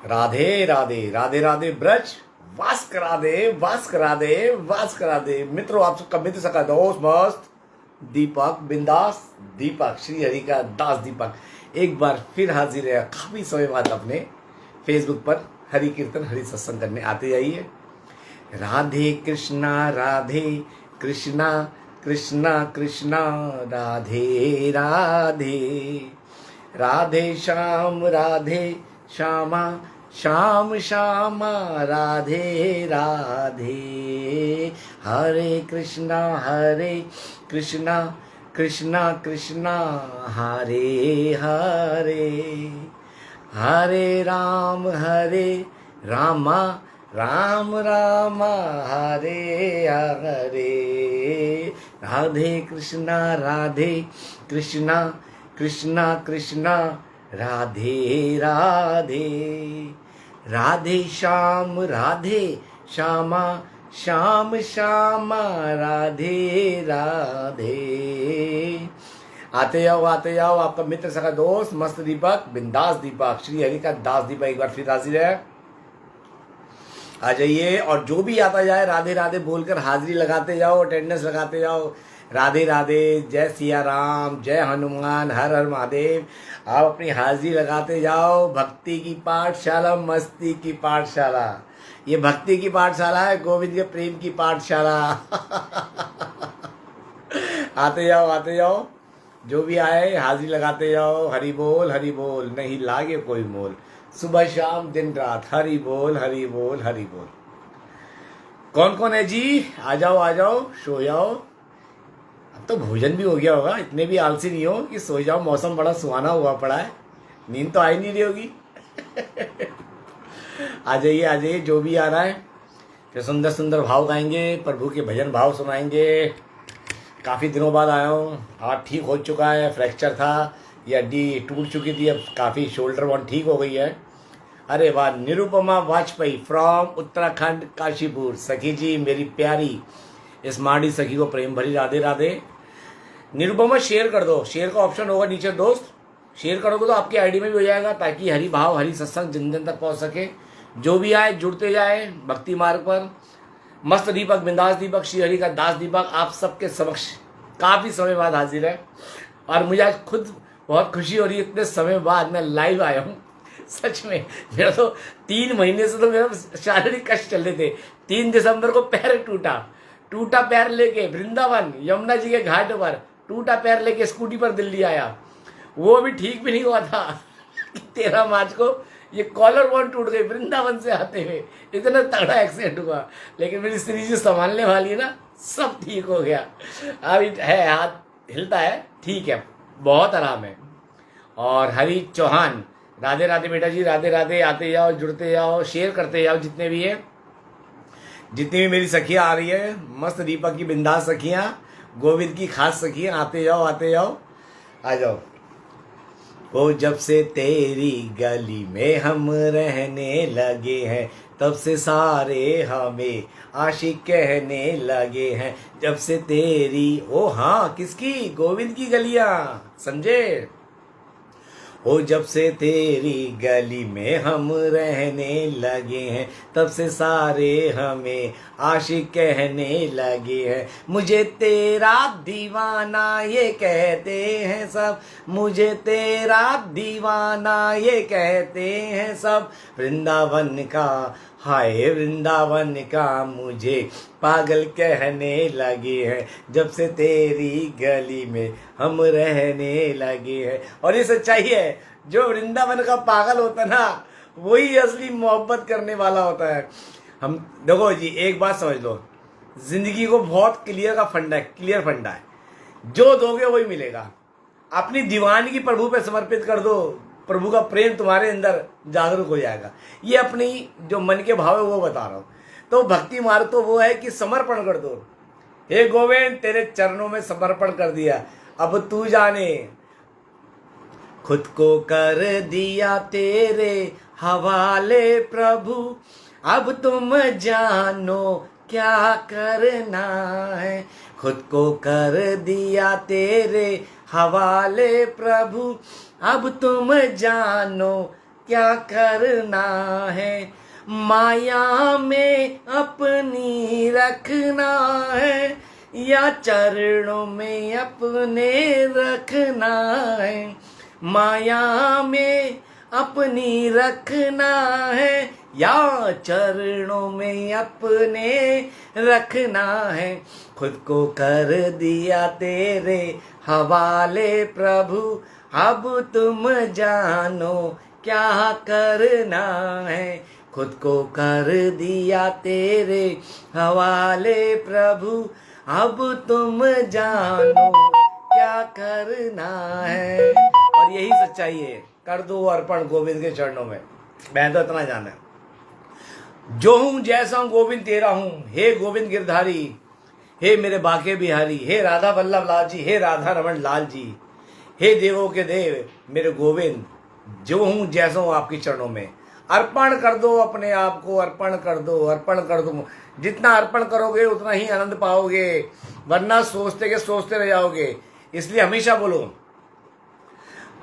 राधे राधे राधे राधे ब्रज वास करा दे वास करा दे वास करा दे। मित्रों, आप सबका मित्र सका दोस्त मस्त दीपक बिंदास दीपक श्री हरि का दास दीपक एक बार फिर हाजिर है काफी समय बाद अपने फेसबुक पर हरि कीर्तन हरि सत्संग करने आते जाइए। राधे कृष्णा कृष्णा कृष्णा राधे राधे राधे श्यामा श्याम श्यामा राधे राधे हरे कृष्णा कृष्णा कृष्णा हरे हरे हरे राम राम राम हरे हरे राधे कृष्णा कृष्णा राधे राधे राधे श्यामा श्याम श्यामा राधे राधे। आते जाओ आपका मित्र सखा दोस्त मस्त दीपक बिंदास दीपक श्री हरि का दास दीपक एक बार फिर हाजिर है। आ जाइए और जो भी आता जाए राधे राधे बोलकर हाजिरी लगाते जाओ, अटेंडेंस लगाते जाओ। राधे राधे, जय सिया राम, जय हनुमान, हर हर महादेव। आप अपनी हाजिरी लगाते जाओ। भक्ति की पाठशाला, मस्ती की पाठशाला, ये भक्ति की पाठशाला है, गोविंद के प्रेम की पाठशाला। आते जाओ, जो भी आए हाजिरी लगाते जाओ। हरि बोल नहीं लागे कोई मोल, सुबह शाम दिन रात हरि बोल हरि बोल। कौन है जी? आ जाओ, सो जाओ। अब तो भोजन भी हो गया होगा, इतने भी आलसी नहीं हो कि सो जाओ। मौसम बड़ा सुहाना हुआ पड़ा है, नींद तो आई नहीं रही होगी। आ जाइए, जो भी आ रहा है फिर सुंदर सुंदर भाव गाएंगे, प्रभु के भजन भाव सुनाएंगे। काफ़ी दिनों बाद आया हूँ, हाथ ठीक हो चुका है, फ्रैक्चर था, ये हड्डी टूट चुकी थी, अब काफ़ी शोल्डर वन ठीक हो गई है। अरे वाह, निरुपमा वाजपेयी फ्रॉम उत्तराखंड काशीपुर। सखी जी मेरी प्यारी स्मार्टी सखी को प्रेम भरी राधे राधे। निरुपमा शेयर कर दो, शेयर का ऑप्शन होगा नीचे दोस्त, शेयर करोगे तो आपकी आईडी में भी हो जाएगा, ताकि हरि भाव हरि सत्संग जन जन तक पहुंच सके। जो भी आए जुड़ते जाए भक्ति मार्ग पर। मस्त दीपक बिंदास दीपक श्री हरि का दास दीपक आप सबके समक्ष काफ़ी समय बाद हाजिर है। और मुझे आज खुद बहुत खुशी हो रही है, इतने समय बाद मैं लाइव आया हूँ। सच में मेरा तो 3 महीने से तो मेरा शारीरिक कष्ट चल रहे थे। 3 दिसंबर को पैर टूटा पैर लेके वृंदावन यमुना जी के घाट पर टूटा पैर लेके स्कूटी पर दिल्ली आया। वो अभी ठीक भी नहीं हुआ था कि 13 मार्च को ये कॉलर बोन टूट गई वृंदावन से आते हुए। इतना तगड़ा एक्सीडेंट हुआ, लेकिन मेरी स्त्री जी संभालने वाली है ना, सब ठीक हो गया। अभी है, हाथ हिलता है, ठीक है, बहुत आराम है। और हरी चौहान राधे राधे बेटा जी, राधे राधे। आते जाओ, जुड़ते जाओ, शेयर करते जाओ। जितने भी मेरी सखियाँ आ रही है, मस्त दीपक की बिंदास सखियाँ, गोविंद की खास सखियाँ, आते जाओ आ जाओ। वो जब से तेरी गली में हम रहने लगे हैं, तब से सारे हमें आशिक कहने लगे हैं। जब से तेरी, ओ हाँ, किसकी? गोविंद की गलियां, समझे? ओ जब से तेरी गली में हम रहने लगे हैं, तब से सारे हमें आशिक कहने लगे हैं। मुझे तेरा दीवाना ये कहते हैं सब, मुझे तेरा दीवाना ये कहते हैं सब। वृंदावन का, हाय वृंदावन का मुझे पागल कहने लगे हैं, जब से तेरी गली में हम रहने लगे हैं। और ये सच्चाई है, जो वृंदावन का पागल होता है ना, वही असली मोहब्बत करने वाला होता है। हम देखो जी, एक बात समझ लो, जिंदगी को बहुत क्लियर फंडा है, जो दोगे वही मिलेगा। अपनी दीवानगी प्रभु पे समर्पित कर दो, प्रभु का प्रेम तुम्हारे अंदर जागरूक हो जाएगा। ये अपनी जो मन के भाव है वो बता रहा हूं। तो भक्ति मार्ग तो वो है कि समर्पण कर दो। हे गोविंद, तेरे चरणों में समर्पण कर दिया, अब तू जाने। खुद को कर दिया तेरे हवाले प्रभु, अब तुम जानो क्या करना है। खुद को कर दिया तेरे हवाले प्रभु, अब तुम जानो क्या करना है, माया में अपनी रखना है या चरणों में अपने रखना है, माया में अपनी रखना है या चरणों में अपने रखना है। खुद को कर दिया तेरे हवाले प्रभु, अब तुम जानो क्या करना है। खुद को कर दिया तेरे हवाले प्रभु, अब तुम जानो क्या करना है। और यही सच्चाई है, कर दो अर्पण गोविंद के चरणों में। मैं तो इतना जाना है, जो हूं जैसा हूं गोविंद तेरा हूं, हे गोविंद गिरधारी, हे मेरे बाके बिहारी, हे राधा वल्लभ लाल जी, हे राधा रमन लाल जी, हे देवों के देव मेरे गोविंद, जो हूं जैसा हूं आपके चरणों में। अर्पण कर दो अपने आप को, अर्पण कर दो, अर्पण कर दो। जितना अर्पण करोगे उतना ही आनंद पाओगे, वरना सोचते के सोचते रह जाओगे। इसलिए हमेशा बोलो,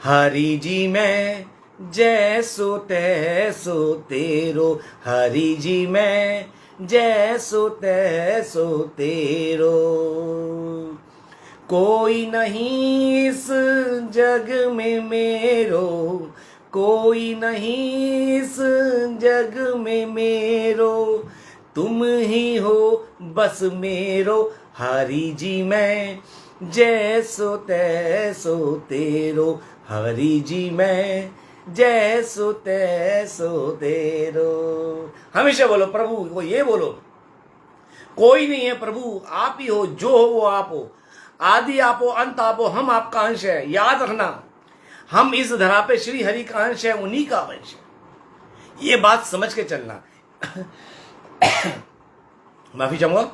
हरि जी मैं जैसो तैसो तेरो, हरि जी मैं जैसो तैसो तेरो, कोई नहीं इस जग में मेरो, कोई नहीं इस जग में मेरो, तुम ही हो बस मेरो, हरि जी मैं जैसो तैसो तेरो, हरि जी मैं जैसो तैसो तेरो। हमेशा बोलो प्रभु को, ये बोलो, कोई नहीं है प्रभु, आप ही हो, जो हो वो आप हो, आदि आप हो, अंत आप हो, हम आपका अंश है। याद रखना, हम इस धरा पे श्री हरि का अंश है, उन्हीं का अंश है। ये बात समझ के चलना। माफी चाहूंगा,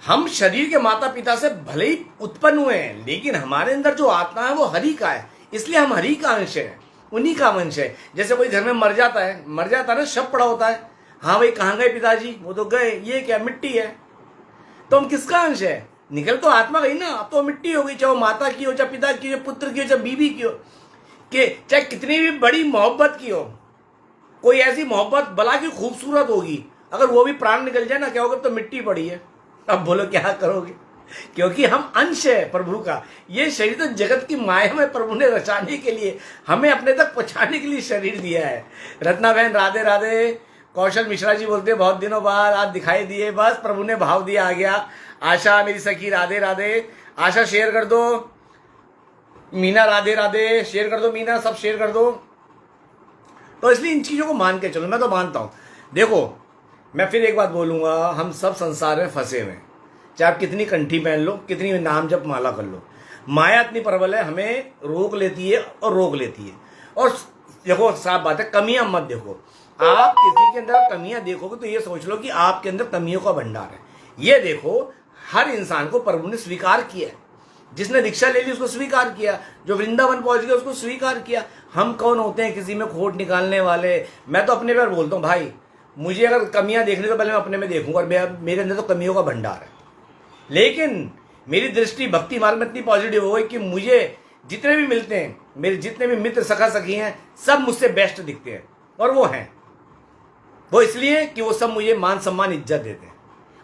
हम शरीर के माता पिता से भले ही उत्पन्न हुए हैं, लेकिन हमारे अंदर जो आत्मा है वो हरि का है, इसलिए हम हरि का अंश है, उन्हीं का अंश है। जैसे कोई घर में मर जाता है ना, शव पड़ा होता है, हाँ भाई कहाँ गए पिताजी, वो तो गए, ये क्या मिट्टी है, तो हम किसका अंश है, निकल तो आत्मा गई ना, अब तो मिट्टी हो गई, चाहे माता की हो, चाहे पिता की हो, पुत्र की हो, चाहे बीवी की हो, कि चाहे कितनी भी बड़ी मोहब्बत की हो, कोई ऐसी मोहब्बत भला की खूबसूरत होगी, अगर वो भी प्राण निकल जाए ना, क्या होगा, तो मिट्टी पड़ी है। अब बोलो क्या करोगे, क्योंकि हम अंश है प्रभु का। ये शरीर तो जगत की माया में प्रभु ने रचाने के लिए, हमें अपने तक पहुंचाने के लिए शरीर दिया है। रत्ना बहन राधे राधे। कौशल मिश्रा जी बोलते हैं बहुत दिनों बाद आज दिखाई दिए, बस प्रभु ने भाव दिया, आ गया। आशा मेरी सखी राधे राधे। आशा शेयर कर दो, मीना राधे राधे, शेयर कर दो मीना, सब शेयर कर दो। तो इसलिए इन चीजों को मान के चलो, मैं तो मानता हूं। देखो मैं फिर एक बात बोलूंगा, हम सब संसार में फंसे हुए हैं, चाहे आप कितनी कंठी पहन लो, कितनी नाम जप माला कर लो, माया इतनी प्रबल है, हमें रोक लेती है और रोक लेती है। और देखो साफ बात है, कमियां मत देखो। आप किसी के अंदर कमियां देखोगे तो ये सोच लो कि आपके अंदर कमियों का भंडार है। ये देखो, हर इंसान को प्रभु ने स्वीकार किया है। जिसने दीक्षा ले ली उसको स्वीकार किया, जो वृंदावन पहुंच गया उसको स्वीकार किया। हम कौन होते हैं किसी में खोट निकालने वाले। मैं तो अपने पर बोलता हूँ भाई, मुझे अगर कमियां देखनी तो पहले मैं अपने में देखूंगा, और मेरे अंदर तो कमियों का भंडार है। लेकिन मेरी दृष्टि भक्ति मार्ग में इतनी पॉजिटिव हो गई कि मुझे जितने भी मिलते हैं, मेरे जितने भी मित्र सखा सखी हैं, सब मुझसे बेस्ट दिखते हैं। और वो हैं, वो इसलिए कि वो सब मुझे मान सम्मान इज्जत देते हैं।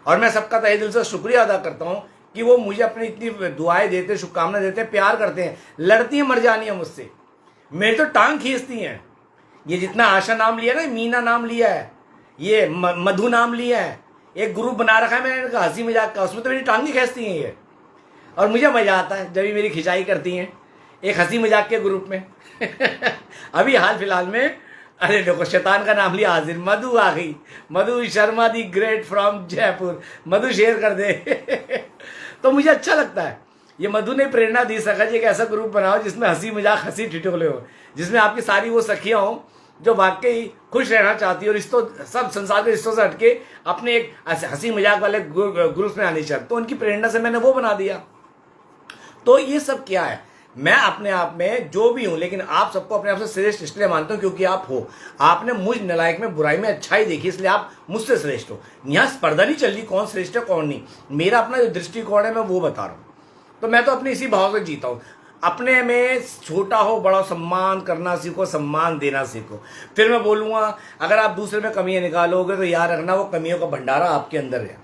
और मैं सबका तहे दिल से शुक्रिया अदा करता हूं कि वो मुझे अपनी इतनी दुआएं देते, शुभकामनाएं देते हैं, प्यार करते हैं। लड़ती हैं मर जानी है मुझसे, मेरी तो टांग खींचती हैं। ये जितना आशा नाम लिया ना, मीना नाम लिया है, ये मधु नाम लिया है, एक ग्रुप बना रखा है मैंने इनका हंसी मजाक का, उसमें तो मेरी टांगी खींचती हैं ये। और मुझे मजा आता है जब ये मेरी खिंचाई करती हैं एक हंसी मजाक के ग्रुप में। अभी हाल फिलहाल में, अरे देखो शैतान का नाम लिया, हाजिर मधु आ गई, Madhu Sharma the great from Jaipur. Madhu share कर दे। तो मुझे अच्छा लगता है, ये मधु ने प्रेरणा दी सका जी एक ऐसा ग्रुप बनाओ जिसमें हंसी मजाक हंसी ठिठोले हो, जिसमें आपकी सारी वो सखियां हो जो वाकई खुश रहना चाहती है और रिश्तों, सब संसार के रिश्तों से हटके अपने एक हंसी मजाक वाले ग्रुप में आनी चाहती। तो उनकी प्रेरणा से मैंने वो बना दिया। तो ये सब क्या है, मैं अपने आप में जो भी हूं, लेकिन आप सबको अपने आप से श्रेष्ठ इसलिए मानता हूं क्योंकि आप हो। आपने मुझ नालायक में बुराई में अच्छाई देखी, इसलिए आप मुझसे श्रेष्ठ हो। यहां स्पर्धा नहीं चल रही कौन श्रेष्ठ है कौन नहीं, मेरा अपना जो दृष्टिकोण है मैं वो बता रहा हूं। तो मैं तो अपने इसी भाव से जीता हूं। अपने में छोटा हो बड़ा हो, सम्मान करना सीखो, सम्मान देना सीखो। फिर मैं बोलूँगा अगर आप दूसरे में कमियां निकालोगे तो याद रखना वो कमियों का भंडारा आपके अंदर है।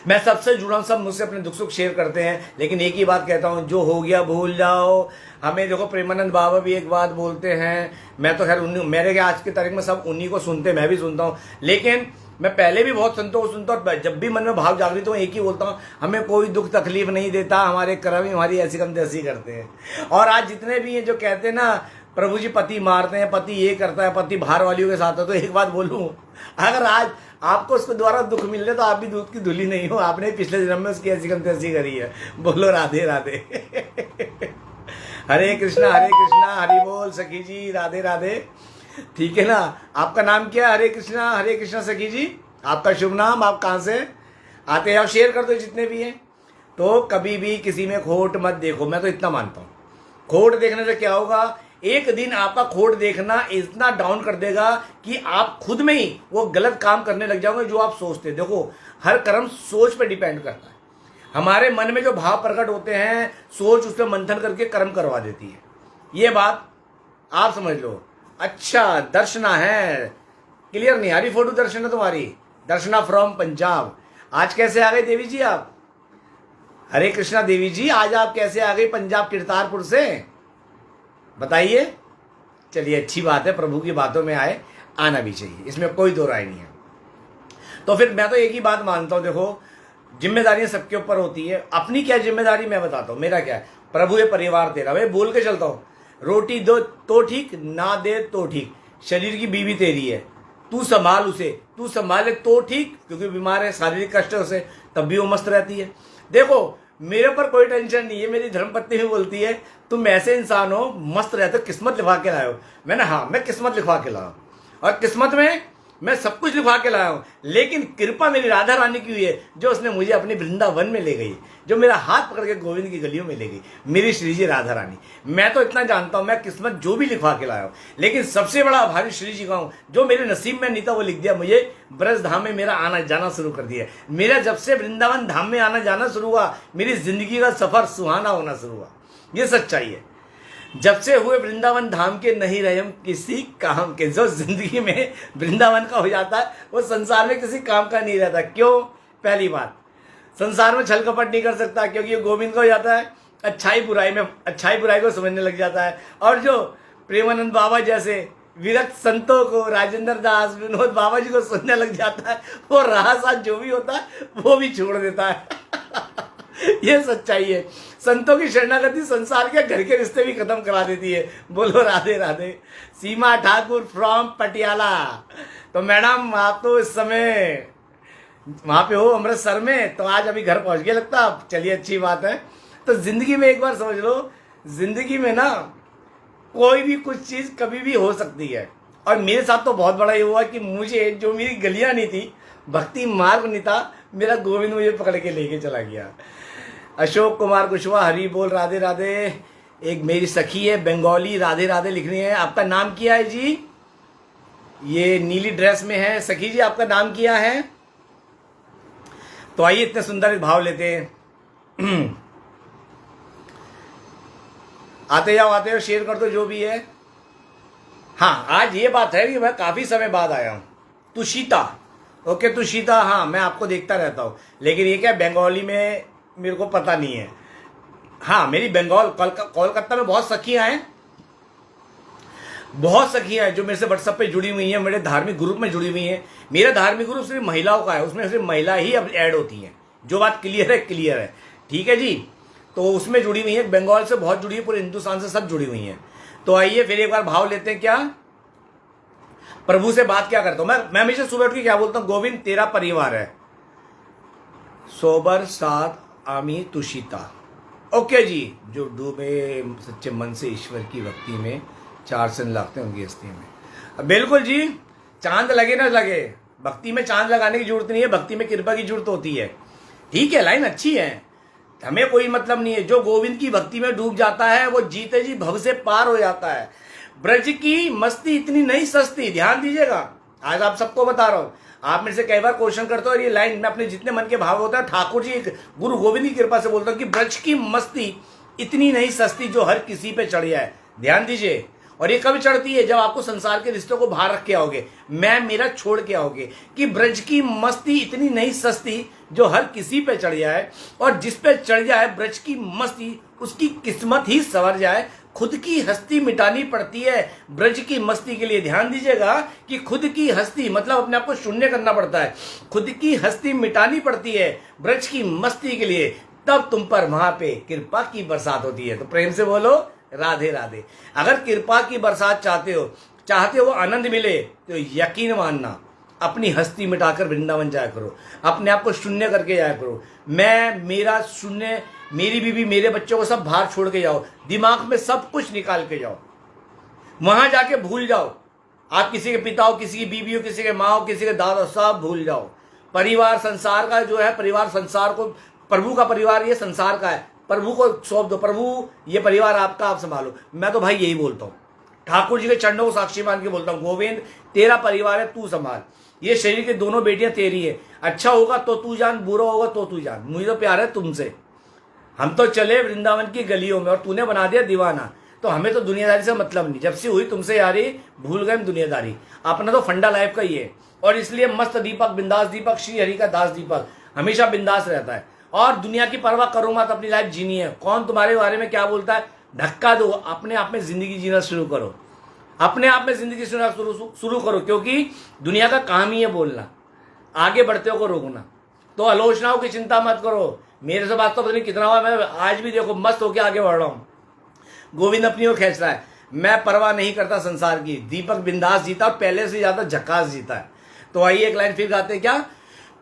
मैं सबसे जुड़ा हूँ, सब मुझसे अपने दुख सुख शेयर करते हैं, लेकिन एक ही बात कहता हूँ, जो हो गया भूल जाओ। हमें देखो प्रेमानंद बाबा भी एक बात बोलते हैं, मैं तो खैर मेरे के आज की तारीख में सब उन्हीं को सुनते, मैं भी सुनता हूँ, लेकिन मैं पहले भी बहुत संतों को सुनता हूँ। जब भी मन में भाव जागृत हो एक ही बोलता हूँ, हमें कोई दुख तकलीफ नहीं देता, हमारे कर्म ही हमारी ऐसी कम तैसी करते हैं। और आज जितने भी हैं जो कहते हैं ना प्रभु जी पति मारते हैं, पति ये करता है, पति बाहर वालियों के साथ है, तो एक बात बोलूँ, अगर आज आपको उसके द्वारा दुख मिल रहे तो आप भी दूध की धुली नहीं हो, आपने पिछले जन्म में उसकी ऐसी कम तैसी करी है। बोलो राधे राधे। हरे कृष्णा हरि बोल सखी जी, राधे राधे। ठीक है ना, आपका नाम क्या है? हरे कृष्णा सखी जी, आपका शुभ नाम, आप कहाँ से आते हैं? आप शेयर कर दो जितने भी हैं। तो कभी भी किसी में खोट मत देखो, मैं तो इतना मानता हूँ। खोट देखने से क्या होगा, एक दिन आपका खोट देखना इतना डाउन कर देगा कि आप खुद में ही वो गलत काम करने लग जाओगे जो आप सोचते। देखो हर कर्म सोच पे डिपेंड करता है। हमारे मन में जो भाव प्रकट होते हैं, सोच उस पर मंथन करके कर्म करवा देती है। ये बात आप समझ लो। अच्छा दर्शना है, क्लियर नहीं आ रही फोटो दर्शना तुम्हारी, दर्शना फ्रॉम पंजाब। आज कैसे आ गए देवी जी आप? हरे कृष्णा देवी जी, आज आप कैसे आ गई पंजाब किरतारपुर से, बताइए। चलिए अच्छी बात है, प्रभु की बातों में आए, आना भी चाहिए, इसमें कोई दो राय नहीं है। तो फिर मैं तो एक ही बात मानता हूं, देखो जिम्मेदारियां सबके ऊपर होती है। अपनी क्या जिम्मेदारी मैं बताता हूं, मेरा क्या है, प्रभु ये परिवार तेरा, मैं बोल के चलता हूं, रोटी दो तो ठीक, ना दे तो ठीक, शरीर की बीवी तेरी है, तू संभाल उसे, तू संभाले तो ठीक, क्योंकि बीमार है, शारीरिक कष्ट है उसे, तब भी वो मस्त रहती है। देखो मेरे ऊपर कोई टेंशन नहीं है। मेरी धर्मपत्नी भी बोलती है तुम ऐसे इंसान हो, मस्त रहते हो, किस्मत लिखवा के लाए हो। मैंने हाँ, मैं किस्मत लिखवा के लाया हूं, और किस्मत में मैं सब कुछ लिखवा के लाया हूं, लेकिन कृपा मेरी राधा रानी की हुई है, जो उसने मुझे अपने वृंदावन में ले गई, जो मेरा हाथ पकड़ के गोविंद की गलियों में ले गई, मेरी श्री जी राधा रानी। मैं तो इतना जानता हूं, मैं किस्मत जो भी लिखवा के लाया हूं, लेकिन सबसे बड़ा आभारी श्री जी का हूं, जो मेरे नसीब में नहीं था वो लिख दिया, मुझे ब्रज धाम में मेरा आना जाना शुरू कर दिया। मेरा जब से वृंदावन धाम में आना जाना शुरू हुआ, मेरी जिंदगी का सफर सुहाना होना शुरू हुआ। ये सच्चाई है। जब से हुए वृंदावन धाम के, नहीं रहे हम किसी काम के। जो जिंदगी में वृंदावन का हो जाता है वो संसार में किसी काम का नहीं रहता। क्यों? पहली बात, संसार में छल कपट नहीं कर सकता, क्योंकि ये गोविंद का हो जाता है, अच्छाई बुराई को समझने लग जाता है। और जो प्रेमानंद बाबा जैसे विरक्त संतों को, राजेंद्र दास, विनोद बाबा जी को सुनने लग जाता है, वो राह साथ जो भी होता है वो भी छोड़ देता है। ये सच्चाई है। संतों की शरणागति संसार के घर के रिश्ते भी खत्म करा देती है। बोलो राधे राधे। सीमा ठाकुर फ्रॉम पटियाला। तो मैडम आप तो इस समय वहां पे हो अमृतसर में, तो आज अभी घर पहुंच गए लगता आप। चलिए अच्छी बात है। तो जिंदगी में एक बार समझ लो, जिंदगी में ना कोई भी कुछ चीज कभी भी हो सकती है। और मेरे साथ तो बहुत बड़ा ये हुआ कि मुझे जो मेरी गलियां नहीं थी, भक्ति मार्ग नहीं था, मेरा गोविंद मुझे पकड़ के लेके चला गया। अशोक कुमार कुशवाहा, हरी बोल, राधे राधे। एक मेरी सखी है बंगाली, राधे राधे लिख रही है। आपका नाम क्या है जी? ये नीली ड्रेस में है सखी जी, आपका नाम क्या है? तो आइए इतने सुंदर भाव लेते हैं। आते जाओ शेयर कर दो जो भी है। हाँ, आज ये बात है कि मैं काफी समय बाद आया हूं। तुषिता, ओके तुषिता, हाँ मैं आपको देखता रहता हूं, लेकिन ये क्या बंगाली में मेरे को पता नहीं है। हाँ, मेरी बंगाल कोलकाता में बहुत सखियां हैं, जो मेरे से व्हाट्सएप पे जुड़ी हुई हैं, मेरे धार्मिक ग्रुप में जुड़ी हुई हैं। मेरा धार्मिक ग्रुप सिर्फ महिलाओं का है, उसमें सिर्फ महिला ही अब ऐड होती हैं। जो बात क्लियर है, ठीक है जी। तो उसमें जुड़ी हुई है, बंगाल से बहुत जुड़ी है, पूरे हिंदुस्तान से सब जुड़ी हुई हैं। तो आइए फिर एक बार भाव लेते हैं। क्या प्रभु से बात क्या करता हूं मैं हमेशा सुबह उठ के क्या बोलता हूं? गोविंद तेरा परिवार है, सोबर साथ आमी तुषिता। ओके जी। जो डूबे सच्चे मन से ईश्वर की भक्ति में, चार सन लगते होंगे हस्ती में। बिल्कुल जी, चांद लगे ना लगे, भक्ति में चांद लगाने की जरूरत नहीं है, भक्ति में कृपा की जरूरत होती है। ठीक है, लाइन अच्छी है, हमें कोई मतलब नहीं है। जो गोविंद की भक्ति में डूब जाता है वो जीते जी भव से पार हो जाता है। ब्रज की मस्ती इतनी नहीं सस्ती, ध्यान दीजिएगा, आज आप सबको बता रहा हूं। आप मेरे से कई बार क्वेश्चन करते हो, और ये लाइन मैं अपने जितने मन के भाव होता है ठाकुर जी गुरु गोविंद की कृपा से बोलता हूं कि ब्रज की मस्ती इतनी नहीं सस्ती जो हर किसी पे चढ़ जाए। ध्यान दीजिए। और ये कब चढ़ती है? जब आपको संसार के रिश्तों को बाहर रख के आओगे, मैं मेरा छोड़ के आओगे, कि ब्रज की मस्ती इतनी नहीं सस्ती जो हर किसी पे चढ़ जाए, और जिस पे चढ़ जाए ब्रज की मस्ती उसकी किस्मत ही संवर जाए। खुद की हस्ती मिटानी पड़ती है ब्रज की मस्ती के लिए। ध्यान दीजिएगा कि खुद की हस्ती मतलब अपने आप को शून्य करना पड़ता है, खुद की हस्ती मिटानी पड़ती है ब्रज की मस्ती के लिए, तब तुम पर वहां पे कृपा की बरसात होती है। तो प्रेम से बोलो राधे राधे। अगर कृपा की बरसात चाहते हो आनंद मिले, तो यकीन मानना अपनी हस्ती मिटाकर वृंदावन जाया करो, अपने आप को शून्य करके जाया करो। मैं मेरा शून्य, मेरी बीवी, मेरे बच्चों को सब बाहर छोड़ के जाओ, दिमाग में सब कुछ निकाल के जाओ, वहां जाके भूल जाओ। आप किसी के पिता हो, किसी की बीवी हो, किसी के माँ हो, किसी के दादा, सब भूल जाओ। परिवार संसार का जो है, परिवार संसार को, प्रभु का परिवार ये संसार का है, प्रभु को सौंप दो। प्रभु ये परिवार आपका, आप संभालो। मैं तो भाई यही बोलता हूँ, ठाकुर जी के चरणों को साक्षी मान के बोलता हूँ, गोविंद तेरा परिवार है, तू संभाल। ये शरीर की दोनों बेटियां तेरी है, अच्छा होगा तो तू जान, बुरा होगा तो तू जान, मुझे तो प्यार है तुमसे। हम तो चले वृंदावन की गलियों में और तूने बना दिया दीवाना, तो हमें तो दुनियादारी से मतलब नहीं। जब से हुई तुमसे यारी, भूल गए हम दुनियादारी। अपना तो फंडा लाइफ का ही है, और इसलिए मस्त दीपक, बिंदास दीपक, श्री हरि का दास दीपक हमेशा बिंदास रहता है। और दुनिया की परवाह करो मत, अपनी लाइफ जीनी है। कौन तुम्हारे बारे में क्या बोलता है, धक्का दो, अपने आप में जिंदगी जीना शुरू करो, अपने आप में जिंदगी जीना शुरू करो, क्योंकि दुनिया का काम ही है बोलना, आगे बढ़ते हो को रोकना। तो आलोचनाओं की चिंता मत करो। मेरे से बात तो पता नहीं कितना हुआ, मैं आज भी देखो मस्त होकर आगे बढ़ रहा हूं। गोविंद अपनी ओर खींच रहा है, मैं परवाह नहीं करता संसार की। दीपक बिंदास जीता और पहले से ज्यादा झकास जीता है। तो आइए एक लाइन फिर गाते, क्या?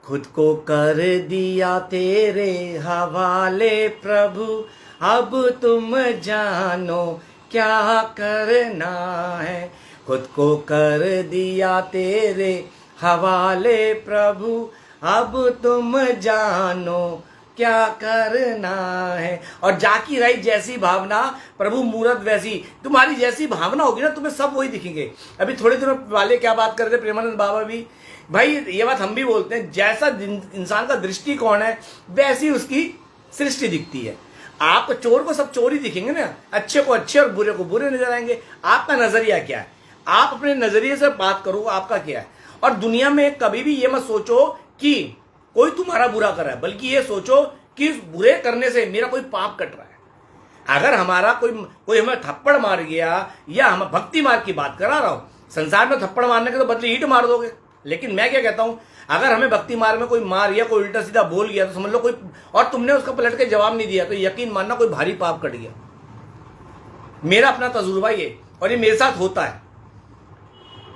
खुद को कर दिया तेरे हवाले प्रभु, अब तुम जानो क्या करना है। खुद को कर दिया तेरे हवाले प्रभु, अब तुम जानो क्या करना है। और जाकी रही जैसी भावना, प्रभु मूरत वैसी। तुम्हारी जैसी भावना होगी ना, तुम्हें सब वही दिखेंगे। अभी थोड़े दिनों वाले क्या बात कर रहे थे प्रेमानंद बाबा भी, भाई ये बात हम भी बोलते हैं, जैसा इंसान का दृष्टिकोण है वैसी उसकी सृष्टि दिखती है। आप चोर को सब चोर ही दिखेंगे ना, अच्छे को अच्छे और बुरे को बुरे नजर आएंगे। आपका नजरिया क्या है? आप अपने नजरिए से बात करो, आपका क्या है। और दुनिया में कभी भी ये मत सोचो कि कोई तुम्हारा बुरा कर रहा है, बल्कि ये सोचो कि इस बुरे करने से मेरा कोई पाप कट रहा है। अगर हमारा कोई हमें थप्पड़ मार गया, या हम भक्ति मार की बात करा रहा हूं, संसार में थप्पड़ मारने के तो बदले ईंट मार दोगे। लेकिन मैं क्या कहता हूं, अगर हमें भक्ति मार्ग में कोई मार या कोई उल्टा सीधा बोल गया तो समझ लो कोई, और तुमने उसका पलट के जवाब नहीं दिया, तो यकीन मानना कोई भारी पाप कट गया। मेरा अपना तजुर्बा ये, और ये मेरे साथ होता है,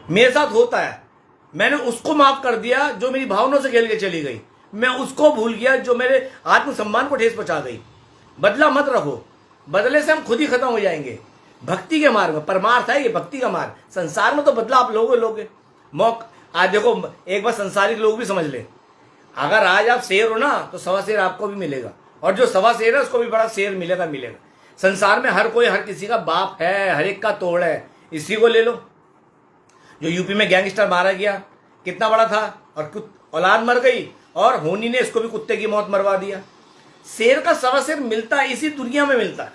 मेरे साथ होता है। मैंने उसको माफ कर दिया जो मेरी भावनाओं से खेल के चली गई, मैं उसको भूल गया जो मेरे आत्मसम्मान को ठेस पहुंचा गई। बदला मत रखो, बदले से हम खुद ही खत्म हो जाएंगे। भक्ति के मार्ग में परमार्थ है ये, भक्ति का मार्ग। संसार में तो बदला आप लोगे। आज देखो, एक बार संसारिक लोग भी समझ ले, अगर आज आप शेर हो ना, तो सवा शेर आपको भी मिलेगा, और जो सवा शेर है उसको भी बड़ा शेर मिलेगा। संसार में हर कोई हर किसी का बाप है, हर एक का तोड़ है। इसी को ले लो, जो यूपी में गैंगस्टर मारा गया, कितना बड़ा था, और औलाद मर गई, और होनी ने इसको भी कुत्ते की मौत मरवा दिया। शेर का सवा शेर मिलता है, इसी दुनिया में मिलता है।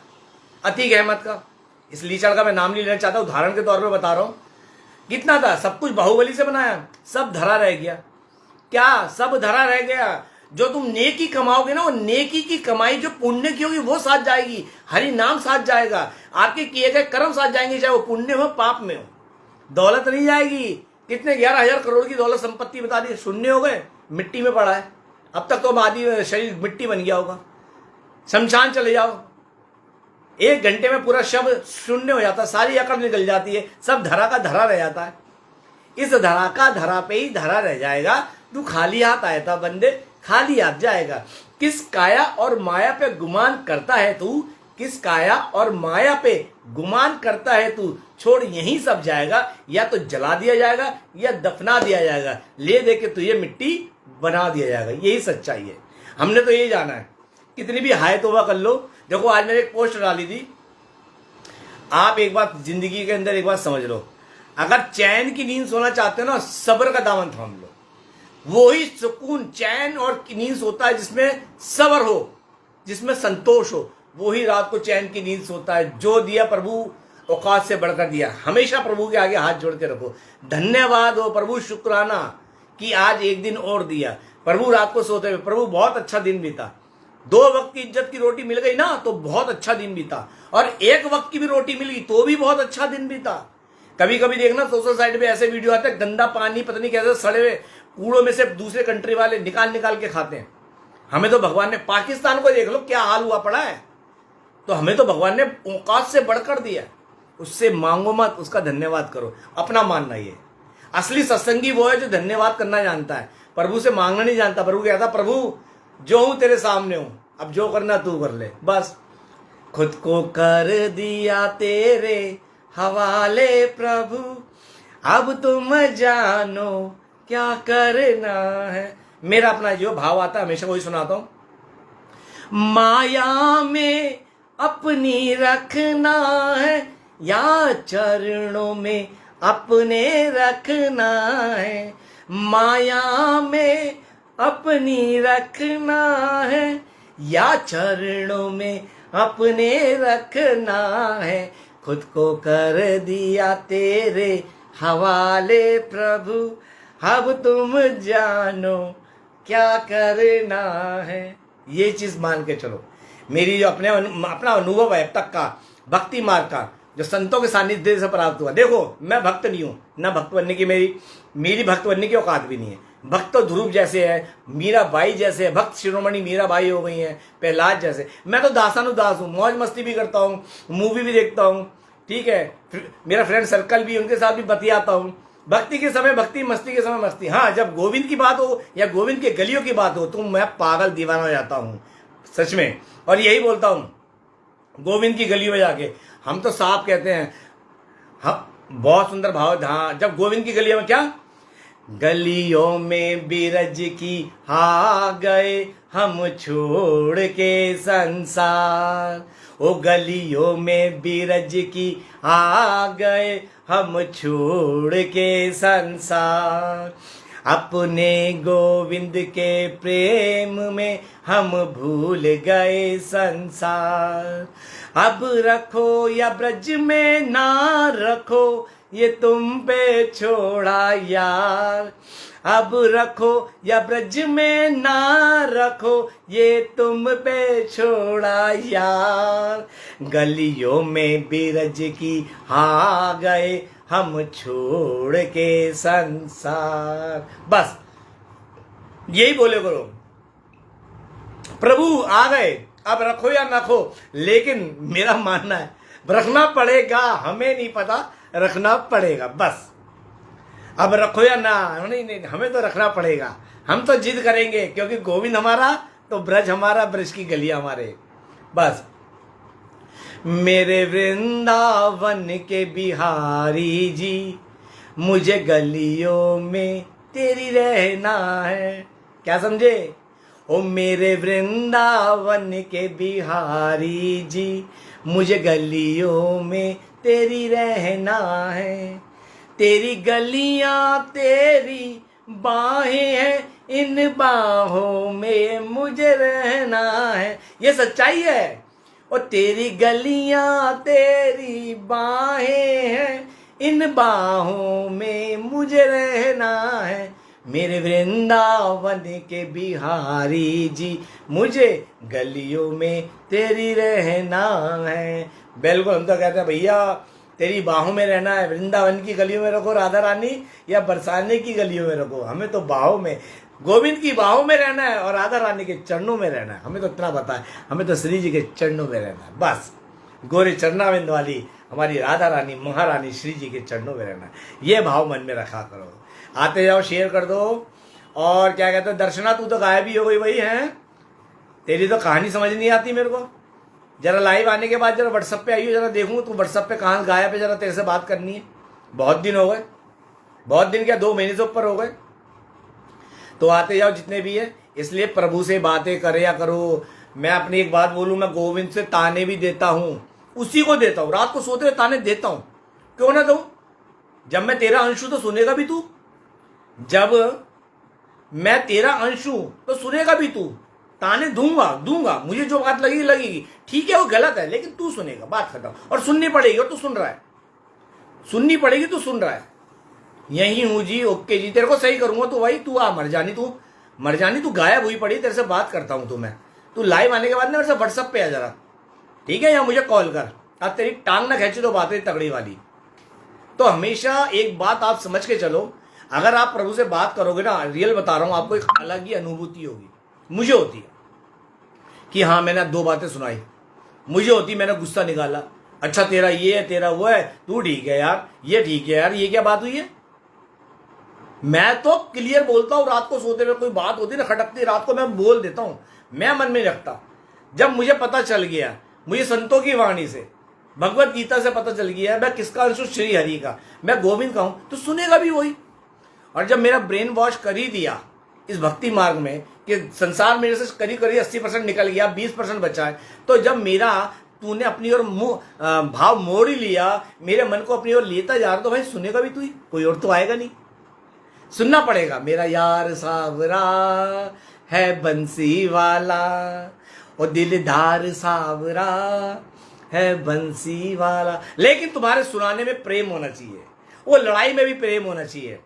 अतीक अहमद का, इस लीचड़ का मैं नाम नहीं लेना चाहता, उदाहरण के तौर पर बता रहा हूं। कितना था, सब कुछ बाहुबली से बनाया, सब धरा रह गया। क्या सब धरा रह गया? जो तुम नेकी कमाओगे ना, वो नेकी की कमाई जो पुण्य की होगी वो साथ जाएगी, हरि नाम साथ जाएगा, आपके किए गए कर्म साथ जाएंगे, चाहे वो पुण्य हो पाप में हो। दौलत नहीं जाएगी। कितने 11,000 करोड़ की दौलत संपत्ति बता दी, शून्य हो गए, मिट्टी में पड़ा है। अब तक तो आदि शरीर मिट्टी बन गया होगा। शमशान चले जाओ, 1 घंटे में पूरा शव शून्य हो जाता है, सारी अकड़ निकल जाती है, सब धरा का धरा रह जाता है। इस धरा का धरा पे ही धरा रह जाएगा। तू खाली हाथ आया था बंदे, खाली हाथ जाएगा। किस काया और माया पे गुमान करता है तू, किस काया और माया पे गुमान करता है तू, छोड़ यहीं सब जाएगा, या तो जला दिया जाएगा या दफना दिया जाएगा, ले दे के तुझे मिट्टी बना दिया जाएगा। यही सच्चाई है, हमने तो यही जाना है। कितनी भी हाय तौबा कर लो। देखो, आज मैंने एक पोस्ट डाली थी, आप एक बात जिंदगी के अंदर एक बात समझ लो, अगर चैन की नींद सोना चाहते हो ना, सब्र का दामन थाम लो। वो ही सुकून, चैन और नींद होता है जिसमें सब्र हो, जिसमें संतोष हो, वो ही रात को चैन की नींद सोता है। जो दिया प्रभु औकात से बढ़कर दिया। हमेशा प्रभु के आगे हाथ जोड़ के रखो, धन्यवाद हो प्रभु, शुक्राना कि आज एक दिन और दिया। प्रभु रात को सोते हुए, प्रभु बहुत अच्छा दिन बीता, 2 वक्त की इज्जत की रोटी मिल गई ना तो बहुत अच्छा दिन बीता, और 1 वक्त की भी रोटी मिल गई तो भी बहुत अच्छा दिन बीता। कभी कभी देखना सोशल साइड पे ऐसे वीडियो आते हैं, गंदा पानी पता नहीं कैसे सड़े हुए कूड़ों में से दूसरे कंट्री वाले निकाल निकाल के खाते हैं। हमें तो भगवान ने, पाकिस्तान को देख लो क्या हाल हुआ पड़ा है, तो हमें तो भगवान ने औकात से बढ़कर दिया। उससे मांगो मत, उसका धन्यवाद करो। अपना मानना ये असली सत्संगी वो है जो धन्यवाद करना जानता है, प्रभु से मांगना नहीं जानता। प्रभु कहता, प्रभु जो हूं तेरे सामने हूं, अब जो करना तू कर ले, बस। खुद को कर दिया तेरे हवाले प्रभु, अब तुम जानो क्या करना है। मेरा अपना जो भाव आता है हमेशा वही सुनाता हूं। माया में अपनी रखना है या चरणों में अपने रखना है, माया में अपनी रखना है या चरणों में अपने रखना है। खुद को कर दिया तेरे हवाले प्रभु, अब तुम जानो क्या करना है। ये चीज मान के चलो। मेरी जो अपना अनुभव है अब तक का भक्ति मार्ग का, जो संतों के सानिध्य से प्राप्त हुआ। देखो मैं भक्त नहीं हूं, ना भक्त बनने की मेरी भक्त बनने की औकात भी नहीं है। भक्त तो ध्रुव जैसे है, मीराबाई जैसे है, भक्त शिरोमणि मीराबाई हो गई हैं, प्रहलाद जैसे। मैं तो दासानुदास हूँ, मौज मस्ती भी करता हूँ, मूवी भी देखता हूँ, ठीक है, मेरा फ्रेंड सर्कल भी, उनके साथ भी बतियाता हूँ। भक्ति के समय भक्ति, मस्ती के समय मस्ती। हाँ, जब गोविंद की बात हो या गोविंद के गलियों की बात हो तो मैं पागल दीवाना हो जाता हूँ सच में। और यही बोलता हूँ गोविंद की गलियों में जाके, हम तो साफ कहते हैं, हाँ बहुत सुंदर भाव। हाँ, जब गोविंद की गलियों में, क्या गलियों में बिरज की आ गए हम छोड़ के संसार, ओ गलियों में बिरज की आ गए हम छोड़ के संसार, अपने गोविंद के प्रेम में हम भूल गए संसार। अब रखो या ब्रज में ना रखो, ये तुम पे छोड़ा यार। अब रखो या ब्रज में ना रखो, ये तुम पे छोड़ा यार। गलियों में बिरज की आ गए हम छोड़ के संसार। बस यही बोले करो, प्रभु आ गए, अब रखो या ना रखो, लेकिन मेरा मानना है रखना पड़ेगा। हमें नहीं पता, रखना पड़ेगा बस। अब रखो या ना, नहीं, हमें तो रखना पड़ेगा। हम तो जिद करेंगे क्योंकि गोविंद हमारा तो ब्रज हमारा, ब्रज की गलियां हमारे। बस मेरे वृंदावन के बिहारी जी, मुझे गलियों में तेरी रहना है। क्या समझे? ओ मेरे वृंदावन के बिहारी जी, मुझे गलियों में तेरी रहना है। तेरी गलियां तेरी बाहें हैं, इन बाहों में मुझे रहना है। ये सच्चाई है। और तेरी गलियां तेरी बाहें हैं, इन बाहों में मुझे रहना है। मेरे वृंदावन के बिहारी जी, मुझे गलियों में तेरी रहना है। बिल्कुल, हम तो कहते हैं भैया तेरी बाहों में रहना है। वृंदावन की गलियों में रखो राधा रानी, या बरसाने की गलियों में रखो, हमें तो बाहों में, गोविंद की बाहों में रहना है और राधा रानी के चरणों में रहना है। हमें तो इतना पता है, हमें तो श्री जी के चरणों में रहना है बस। गोरे चरणाविंद वाली हमारी राधा रानी महारानी श्री जी के चरणों में रहना है। ये भाव मन में रखा करो। आते जाओ, शेयर कर दो। और क्या कहते हैं, दर्शना तू तो गायब ही हो गई, वही है, तेरी तो कहानी समझ नहीं आती मेरे को। जरा लाइव आने के बाद जरा व्हाट्सएप पे आई हो, जरा देखूँ तू व्हाट्सएप पे कहाँ गायब है, जरा तेरे से बात करनी है। बहुत दिन हो गए, बहुत दिन क्या 2 महीने से ऊपर हो गए। तो आते जाओ जितने भी है, इसलिए प्रभु से बातें करे या करो। मैं अपनी एक बात बोलूँ, मैं गोविंद से ताने भी देता हूँ, उसी को देता हूँ, रात को सोते हुए ताने देता हूँ। क्यों ना दूं? जब मैं तेरा अंश हूं तो सुनेगा भी तू। जब मैं तेरा अंश हूं तो सुनेगा भी तू। ताने दूंगा दूंगा, मुझे जो बात लगेगी लगेगी, ठीक है वो गलत है लेकिन तू सुनेगा, बात खत्म। और सुननी पड़ेगी, और तू सुन रहा है, सुननी पड़ेगी, तू सुन रहा है। यही हूं जी, ओके जी, तेरे को सही करूंगा। तू भाई तू आ, मरजानी तू गायब हुई पड़ी, तेरे से बात करता हूं। तू लाइव आने के बाद ना मेरे से व्हाट्सएप पे आ जरा, ठीक है, या मुझे कॉल कर। अब तेरी टांग ना खींची तो बात है तगड़ी वाली। तो हमेशा एक बात आप समझ के चलो, अगर आप प्रभु से बात करोगे ना, रियल बता रहा हूं आपको, एक अलग ही अनुभूति होगी। मुझे होती है कि हाँ मैंने 2 बातें सुनाई, मुझे होती मैंने गुस्सा निकाला, अच्छा तेरा ये है, तेरा वो है, तू ठीक है यार, ये ठीक है यार, ये क्या बात हुई है। मैं तो क्लियर बोलता हूं, रात को सोते हुए कोई बात होती ना खटकती, रात को मैं बोल देता हूं, मैं मन में रखता। जब मुझे पता चल गया, मुझे संतों की वाणी से, भगवत गीता से पता चल गया मैं किसका अंश हूं, श्री हरि का, मैं गोविंद का हूं, तो सुनेगा भी वही। और जब मेरा ब्रेन वॉश कर ही दिया इस भक्ति मार्ग में कि संसार मेरे से करीब करीब 80% निकल गया, 20% बचा है, तो जब मेरा तूने अपनी ओर भाव मोड़ ही लिया, मेरे मन को अपनी ओर लेता जा रहा, तो भाई सुनेगा भी तू ही, कोई और तो आएगा नहीं, सुनना पड़ेगा। मेरा यार सावरा है बंसी वाला, और दिलदार सावरा है बंसी वाला। लेकिन तुम्हारे सुनाने में प्रेम होना चाहिए, वो लड़ाई में भी प्रेम होना चाहिए।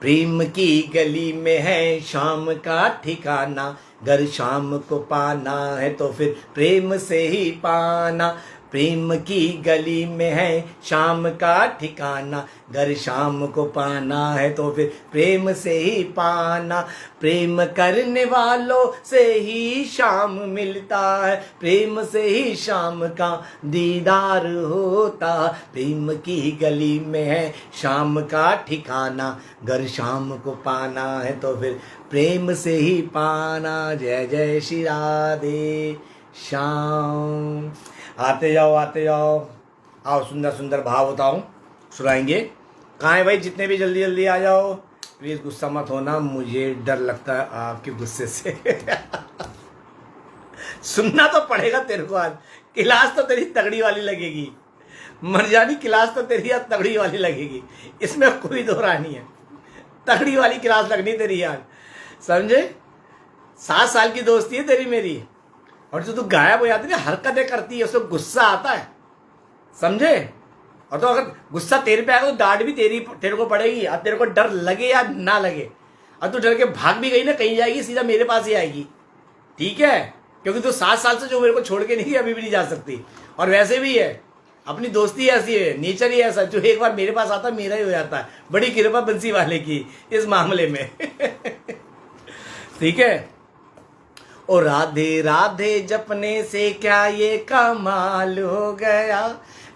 प्रेम की गली में है शाम का ठिकाना, घर शाम को पाना है तो फिर प्रेम से ही पाना। प्रेम की गली में है शाम का ठिकाना, घर शाम को पाना है तो फिर प्रेम से ही पाना। प्रेम करने वालों से ही शाम मिलता है, प्रेम से ही शाम का दीदार होता। प्रेम की गली में है शाम का ठिकाना, घर शाम को पाना है तो फिर प्रेम से ही पाना। जय जय श्री राधे श्याम। आते जाओ आते जाओ, आओ सुंदर सुंदर भाव बताऊं, सुनाएंगे। कहाँ है भाई, जितने भी जल्दी जल्दी आ जाओ, प्लीज गुस्सा मत होना, मुझे डर लगता है आपके गुस्से से। सुनना तो पड़ेगा तेरे को आज, क्लास तो तेरी तगड़ी वाली लगेगी, मरजानी क्लास तो तेरी आज तगड़ी वाली लगेगी, इसमें कोई दो राय नहीं है, तगड़ी वाली क्लास लगनी तेरी आज, समझे। 7 साल की दोस्ती है तेरी मेरी, और जो तू गायब हो जाती है, हरकतें करती है, उसको गुस्सा आता है, समझे। और तो अगर गुस्सा तेरे पे आएगा तो डांट भी तेरे को पड़ेगी, और तेरे को डर लगे या ना लगे, और तू डर के भाग भी गई ना, कहीं जाएगी सीधा मेरे पास ही आएगी, ठीक है। क्योंकि तू 7 साल से जो मेरे को छोड़ के नहीं, अभी भी नहीं जा सकती। और वैसे भी है, अपनी दोस्ती ऐसी है, नेचर ही ऐसा, जो एक बार मेरे पास आता मेरा ही हो जाता है। बड़ी कृपा बंसी वाले की इस मामले में। ठीक है। और राधे राधे जपने से क्या ये कमाल हो गया,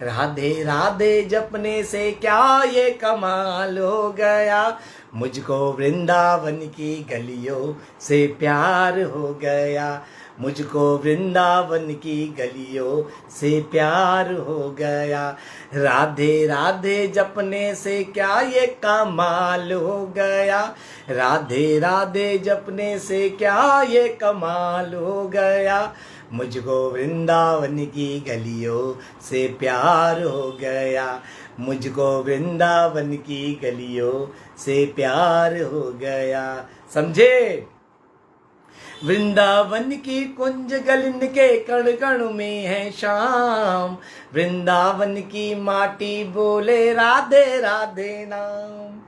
राधे राधे जपने से क्या ये कमाल हो गया। मुझको वृंदावन की गलियों से प्यार हो गया, मुझको वृंदावन की गलियों से प्यार हो गया। राधे राधे जपने से क्या ये कमाल हो गया, राधे राधे जपने से क्या ये कमाल हो गया। मुझको वृंदावन की गलियों से प्यार हो गया, मुझको वृंदावन की गलियों से प्यार हो गया। समझे। वृंदावन की कुंज गलिन के कण कण में है शाम, वृंदावन की माटी बोले राधे राधे नाम।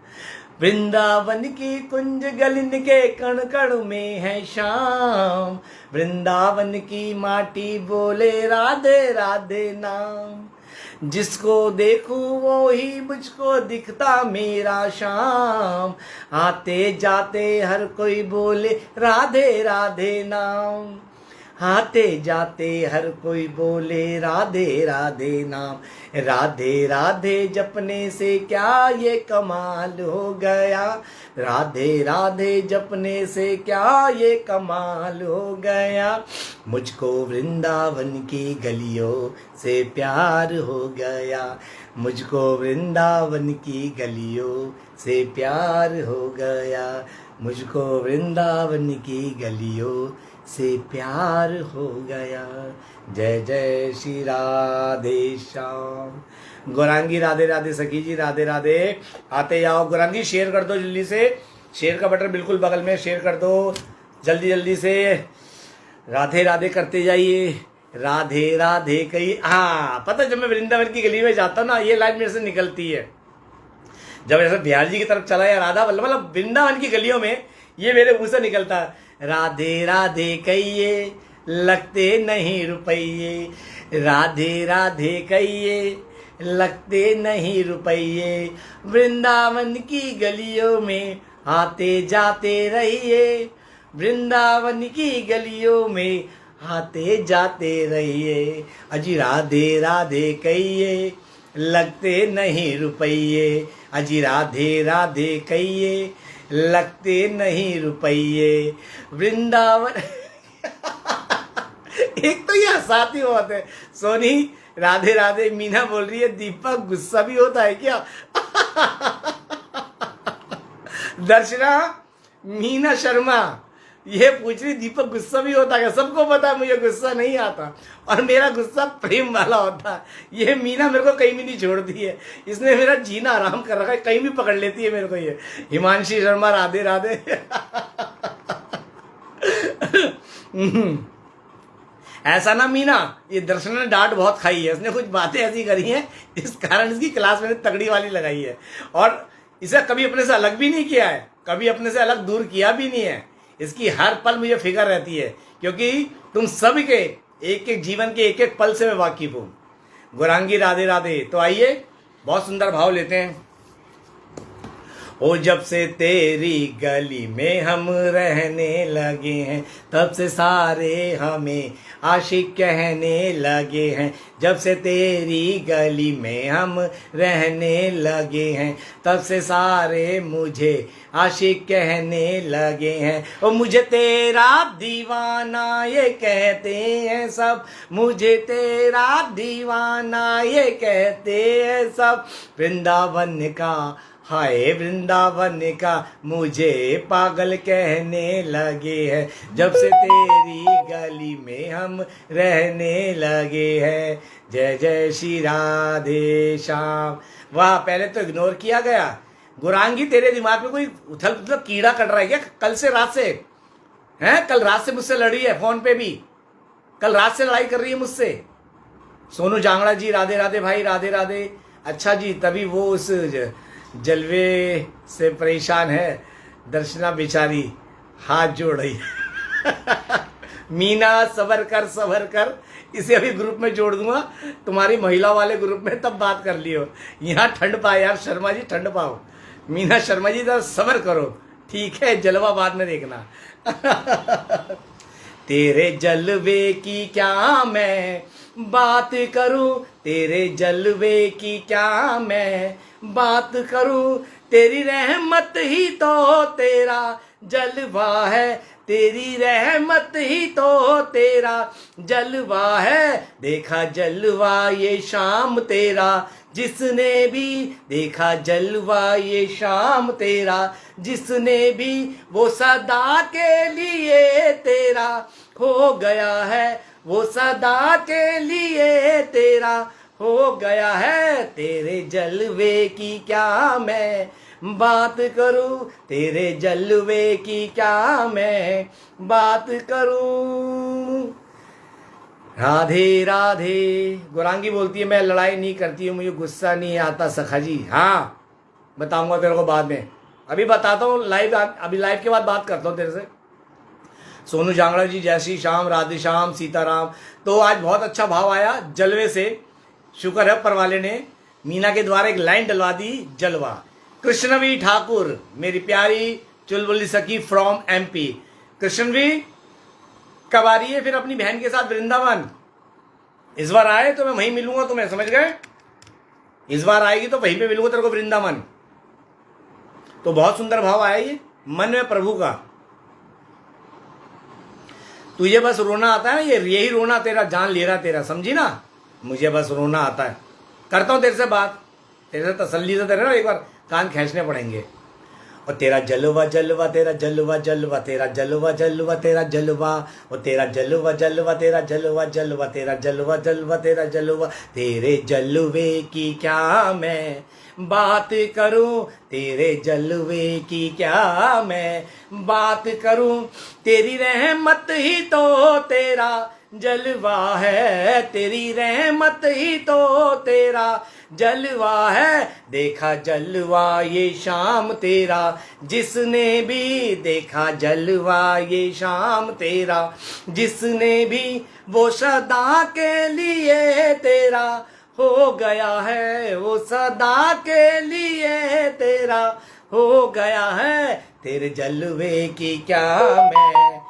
वृंदावन की कुंज गलिन के कण कण में है शाम, वृंदावन की माटी बोले राधे राधे नाम। जिसको देखूं वो ही मुझको दिखता मेरा शाम, आते जाते हर कोई बोले राधे राधे नाम। आते जाते हर कोई बोले राधे राधे नाम। राधे राधे जपने से क्या ये कमाल हो गया, राधे राधे जपने से क्या ये कमाल हो गया। मुझको वृंदावन की गलियों से प्यार हो गया, मुझको वृंदावन की गलियों से प्यार हो गया। मुझको वृंदावन की गलियों से प्यार हो गया। जय जय श्री राधे श्याम। गौरांगी राधे राधे, सखी जी राधे राधे। आते जाओ गौरांगी, शेयर कर दो जल्दी से, शेयर का बटन बिल्कुल बगल में, शेयर कर दो। जल्दी जल्दी से राधे राधे करते जाइए। राधे राधे कही, हाँ पता है, जब मैं वृंदावन की गली में जाता हूँ ना, ये लाइन मेरे से निकलती है। जब ऐसे बिहार जी की तरफ चला या राधा वल्लभ, मतलब वृंदावन की गलियों में ये मेरे मुंह से निकलता है। राधे राधे कहिए लगते नहीं रुपये, राधे राधे कहिए लगते नहीं रुपये, वृंदावन की गलियों में आते जाते रहिए, वृंदावन की गलियों में आते जाते रहिए। अजी राधे राधे कहिए लगते नहीं रुपये, अजी राधे राधे कहिए लगते नहीं रुपये, वृंदावन एक तो ये हंसाती बहुत है सोनी। राधे राधे मीना बोल रही है, दीपक गुस्सा भी होता है क्या? दर्शना मीना शर्मा ये पूछ रही, दीपक गुस्सा भी होता है? सबको पता है मुझे गुस्सा नहीं आता, और मेरा गुस्सा प्रेम वाला होता है। ये मीना मेरे को कहीं भी नहीं छोड़ती है, इसने मेरा जीना आराम कर रखा है, कहीं भी पकड़ लेती है मेरे को ये। हिमांशी शर्मा राधे राधे। ऐसा ना मीना, ये दर्शन ने डांट बहुत खाई है, उसने कुछ बातें ऐसी करी हैं इस कारण इसकी क्लास मैंने तगड़ी वाली लगाई है, और इसे कभी अपने से अलग भी नहीं किया है, कभी अपने से अलग दूर किया भी नहीं है। इसकी हर पल मुझे फिक्र रहती है, क्योंकि तुम सभी के एक एक जीवन के एक एक पल से मैं वाकिफ हूँ। गौरांगी राधे राधे। तो आइए बहुत सुंदर भाव लेते हैं। ओ जब से तेरी गली में हम रहने लगे हैं, तब से सारे हमें आशिक कहने लगे हैं। जब से तेरी गली में हम रहने लगे हैं, तब से सारे मुझे आशिक कहने लगे हैं। ओ मुझे तेरा दीवाना ये कहते हैं सब, मुझे तेरा दीवाना ये कहते हैं सब। वृंदावन का हाय वृंदावन का मुझे पागल कहने लगे हैं, जब से तेरी गली में हम रहने लगे हैं। जय जय श्री राधे श्याम। वाह, पहले तो इग्नोर किया गया। गुरांगी तेरे दिमाग में कोई उथल पुथल कीड़ा कट रहा है क्या? कल से रात से हैं? कल रात से मुझसे लड़ी है फोन पे भी, कल रात से लड़ाई कर रही है मुझसे। सोनू जांगड़ा जी राधे राधे भाई, राधे राधे। अच्छा जी, तभी वो उस जलवे से परेशान है। दर्शना बेचारी हाथ जोड़ रही है। मीना सबर कर, इसे अभी ग्रुप में जोड़ दूंगा, तुम्हारी महिला वाले ग्रुप में, तब बात कर लियो। यहाँ ठंड पाए यार शर्मा जी, ठंड पाओ। मीना शर्मा जी जरा सबर करो, ठीक है? जलवा बाद में देखना। तेरे जलवे की क्या मैं बात करूं, तेरे जलवे की क्या मैं बात करूं, तेरी रहमत ही तो तेरा जलवा है, तेरी रहमत ही तो तेरा जलवा है। देखा जलवा ये शाम तेरा, जिसने भी देखा जलवा ये शाम तेरा, जिसने भी वो सदा के लिए तेरा हो गया है, वो सदा के लिए तेरा हो गया है। तेरे जलवे की क्या मैं बात करूं, तेरे जलवे की क्या मैं बात करूं। राधे राधे। गौरांगी बोलती है मैं लड़ाई नहीं करती हूँ, मुझे गुस्सा नहीं आता सखा जी। हाँ बताऊंगा तेरे को बाद में, अभी बताता हूँ लाइव, अभी लाइव के बाद बात करता हूँ तेरे से। सोनू जांगड़ा जी जय श्री श्याम, राधे श्याम, सीताराम। तो आज बहुत अच्छा भाव आया जलवे से, शुक्र है ऊपर वाले ने मीना के द्वारा एक लाइन डलवा दी, जलवा। कृष्णवी ठाकुर मेरी प्यारी चुलबुली सखी फ्रॉम MP। कृष्णवी कब आ रही है फिर अपनी बहन के साथ वृंदावन? इस बार आए तो मैं वहीं मिलूंगा तुम्हें, समझ गए? इस बार आएगी तो वहीं पे मिलूंगा तेरे को वृंदावन। तो बहुत सुंदर भाव आया ये मन में प्रभु का। तुझे बस रोना आता है ना, ये यही रोना तेरा जान ले रहा तेरा, समझी ना? मुझे बस रोना आता है। करता हूं तेरे से बात, तेरे से तसल्ली से, तेरे ना एक बार कान खींचने पड़ेंगे। और तेरा जलवा जलवा तेरा जलवा जलवा तेरा जलवा जलवा तेरा जलवा, और तेरा जलवा जलवा तेरा जलवा जलवा तेरा जलवा जलवा तेरा जलवा, तेरे जलवे की क्या मैं बात करूं, तेरे जलवे की क्या मैं बात करूं, तेरी रहमत ही तो तेरा जलवा है, तेरी रहमत ही तो तेरा जलवा है। देखा जलवा ये शाम तेरा, जिसने भी देखा जलवा ये शाम तेरा, जिसने भी वो सदा के लिए तेरा हो गया है, वो सदा के लिए तेरा हो गया है। तेरे जलवे की क्या मैं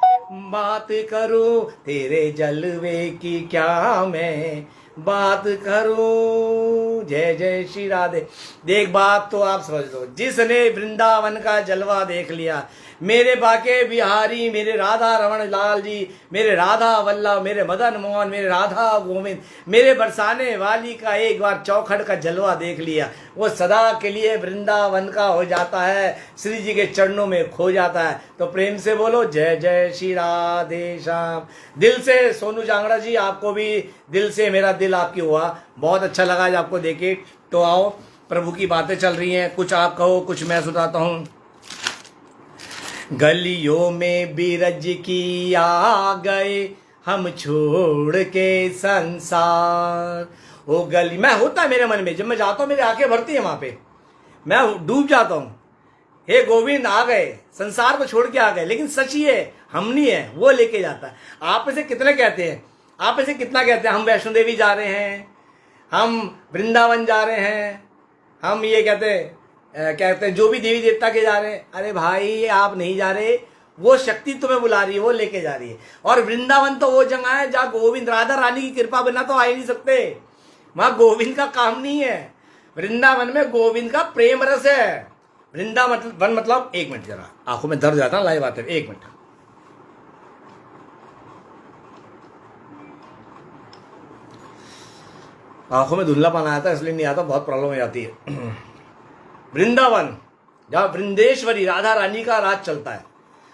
बात करूं, तेरे जलवे की क्या मैं बात करूं। जय जय श्री राधे। देख बात तो आप समझ लो, जिसने वृंदावन का जलवा देख लिया, मेरे बाके बिहारी, मेरे राधा रमण लाल जी, मेरे राधा वल्लभ, मेरे मदन मोहन, मेरे राधा गोविंद, मेरे बरसाने वाली का एक बार चौखड़ का जलवा देख लिया, वो सदा के लिए वृंदावन का हो जाता है, श्री जी के चरणों में खो जाता है। तो प्रेम से बोलो जय जय श्री राधे श्याम। दिल से सोनू जांगड़ा जी, आपको भी दिल से मेरा दिल आपकी हुआ, बहुत अच्छा लगा आज आपको देखे। तो आओ, प्रभु की बातें चल रही हैं, कुछ आप कहो कुछ मैं सुनाता हूँ। गलियों में बिरज की आ गए हम छोड़ के संसार। वो गली मैं होता मेरे मन में, जब मैं जाता हूँ मेरी आंखें भरती है, वहां पे मैं डूब जाता हूँ। हे गोविंद आ गए, संसार को छोड़ के आ गए, लेकिन सच ये हम नहीं है, वो लेके जाता है। आप में से कितने कहते हैं, आप में से कितना कहते हैं हम वैष्णो देवी जा रहे हैं, हम वृंदावन जा रहे हैं, हम ये कहते हैं जो भी देवी देवता के जा रहे हैं। अरे भाई आप नहीं जा रहे, वो शक्ति तुम्हें बुला रही है, वो लेके जा रही है। और वृंदावन तो वो जगह है जहाँ गोविंद राधा रानी की कृपा बिना तो आ ही नहीं सकते, वहां गोविंद का काम नहीं है। वृंदावन में गोविंद का प्रेम रस है। वृंदावन मतलब, एक मिनट जरा आंखों में दर्द जाता लाइव आते, एक मिनट। आंखों में धुंधलापन आता है इसलिए नहीं आता, बहुत प्रॉब्लम हो जाती है। वृंदावन जहाँ वृंदेश्वरी राधा रानी का राज चलता है,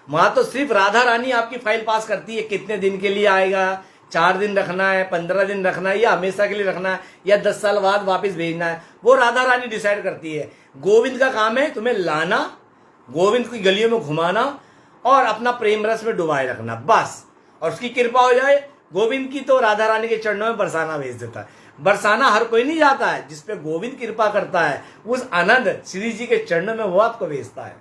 वहां तो सिर्फ राधा रानी आपकी फाइल पास करती है, कितने दिन के लिए आएगा, 4 दिन रखना है, 15 दिन रखना है, या हमेशा के लिए रखना है, या 10 साल बाद वापस भेजना है, वो राधा रानी डिसाइड करती है। गोविंद का काम है तुम्हें लाना, गोविंद की गलियों में घुमाना और अपना प्रेम रस में डुबाए रखना, बस। और उसकी कृपा हो जाए गोविंद की, तो राधा रानी के चरणों में बरसाना भेज देता है। बरसाना हर कोई नहीं जाता है, जिसपे गोविंद कृपा करता है, उस आनंद श्री जी के चरणों में वो आपको भेजता है।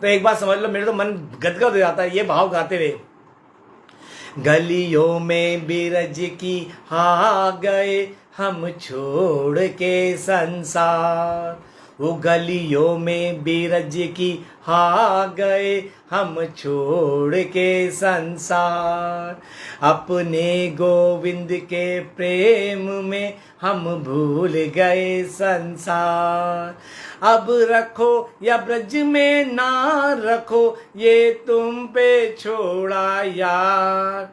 तो एक बात समझ लो, मेरे तो मन गदगद हो जाता है ये भाव गाते हुए। गलियों में बिरज की आ गए हम छोड़ के संसार, वो गलियों में बिरज की आ गए हम छोड़ के संसार, अपने गोविंद के प्रेम में हम भूल गए संसार। अब रखो या ब्रज में ना रखो, ये तुम पे छोड़ा यार।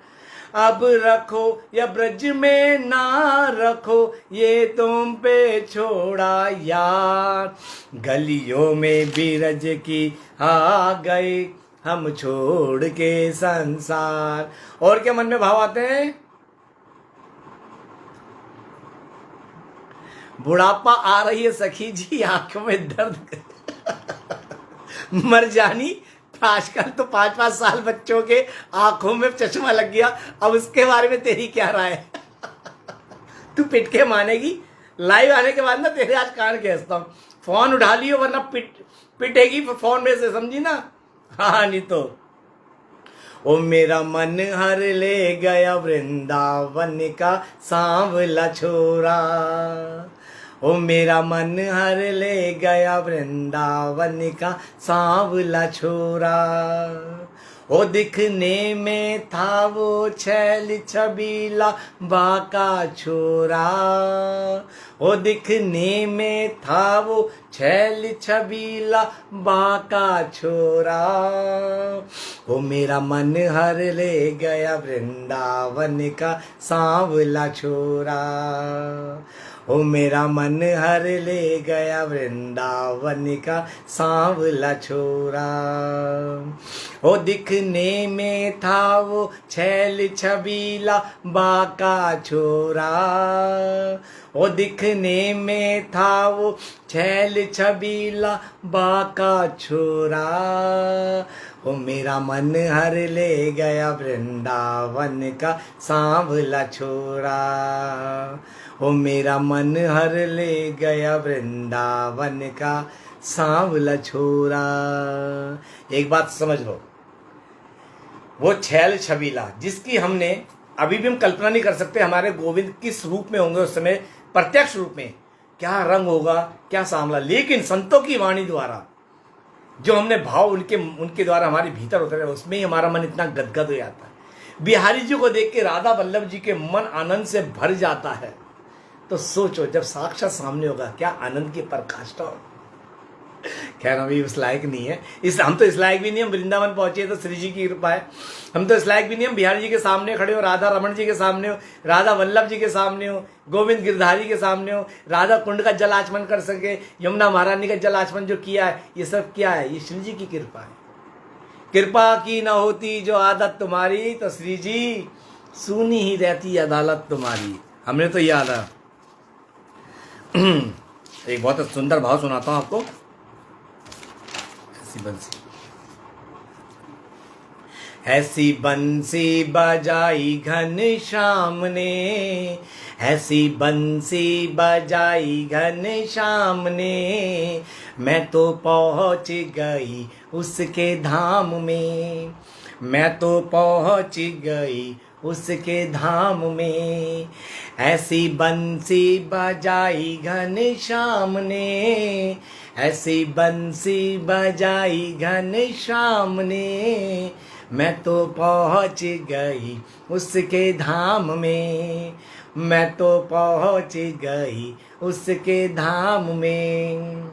अब रखो या ब्रज में ना रखो, ये तुम पे छोड़ा यार। गलियों में बिरज की आ गए हम छोड़ के संसार। और क्या मन में भाव आते हैं? बुढ़ापा आ रही है सखी जी, आंखों में दर्द मर जानी। आजकल तो 5-5 साल बच्चों के आंखों में चश्मा लग गया, अब उसके बारे में तेरी क्या राय है? तू पिट के मानेगी? लाइव आने के बाद ना तेरे आज कान खींचता हूं। फोन उठा लियो वरना पिटेगी फोन में से, समझी ना? हाँ नहीं तो। ओ मेरा मन हर ले गया वृंदावन का सांवला छोरा, ओ मेरा मन हर ले गया वृंदावन का सांवला छोरा। ओ दिखने में था वो छैल छबीला बाका छोरा, ओ दिखने में था वो छैल छबीला बाका छोरा। ओ मेरा मन हर ले गया वृंदावन का सांवला छोरा। ओ मेरा मन हर ले गया वृंदावन का सांवला छोरा। ओ दिखने में था वो छैल छबीला बाका छोरा। ओ दिखने में था वो छैल छबीला बाका छोरा। ओ मेरा मन हर ले गया वृंदावन का सांवला छोरा। ओ मेरा मन हर ले गया वृंदावन का सांवला छोरा। एक बात समझ लो, वो छैल छबीला जिसकी हमने अभी भी हम कल्पना नहीं कर सकते हमारे गोविंद किस रूप में होंगे उस समय, प्रत्यक्ष रूप में क्या रंग होगा, क्या सांवला। लेकिन संतों की वाणी द्वारा जो हमने भाव उनके द्वारा हमारे भीतर उतरे, उसमें ही हमारा मन इतना गदगद हो जाता है। बिहारी जी को देख के राधा वल्लभ जी के मन आनंद से भर जाता है। तो सोचो जब साक्षात सामने होगा क्या आनंद की पराकाष्ठा हो। खैर अभी उस लायक नहीं है, हम तो इस लायक भी नहीं, हम वृंदावन पहुंचे तो श्री जी की कृपा है। हम तो इस लायक भी नहीं हम बिहारी जी के सामने खड़े हो, राधा रमन जी के सामने हो, राधा वल्लभ जी के सामने हो, गोविंद गिरधारी के सामने हो, राधा कुंड का जल आचमन कर सके, यमुना महारानी का जल आचमन जो किया है, ये सब क्या है? ये श्री जी की कृपा है। कृपा की न होती जो आदत तुम्हारी, तो श्री जी सुनी ही रहती अदालत तुम्हारी। हमने तो याद है। एक बहुत सुंदर भाव सुनाता हूं आपको। ऐसी बंसी बजाई घनश्याम ने, ऐसी बंसी बजाई घनश्याम ने, मैं तो पहुंच गई उसके धाम में, मैं तो पहुंच गई उसके धाम में। ऐसी बंसी बजाई घनश्याम ने, ऐसी बंसी बजाई घनश्याम ने, मैं तो पहुंच गई उसके धाम में, मैं तो पहुंच गई उसके धाम में।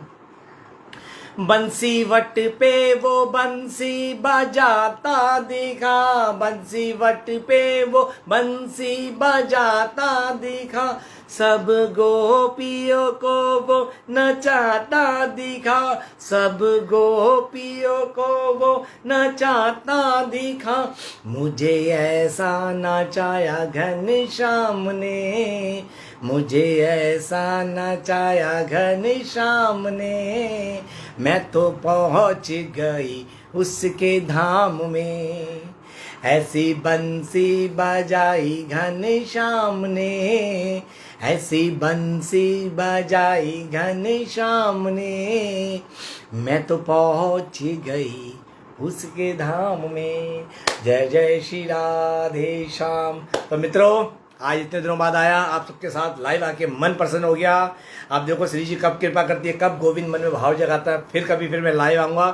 बंसी वट पे वो बंसी बजाता दिखा, बंसी वट पे वो बंसी बजाता दिखा, सब गोपियों को वो नचाता दिखा, सब गोपियों को वो नचाता दिखा। मुझे ऐसा नचाया घनश्याम ने, मुझे ऐसा नचाया घनश्याम ने, मैं तो पहुंच गई उसके धाम में। ऐसी बंसी बजाई घनश्याम ने, ऐसी बंसी बजाई घनश्याम ने, मैं तो पहुंच गई उसके धाम में। जय जय श्री राधे श्याम। तो मित्रों आज इतने दिनों बाद आया आप सबके साथ लाइव आके मन प्रसन्न हो गया। आप देखो श्री जी कब कृपा करती है, कब गोविंद मन में भाव जगाता है। फिर मैं लाइव आऊँगा।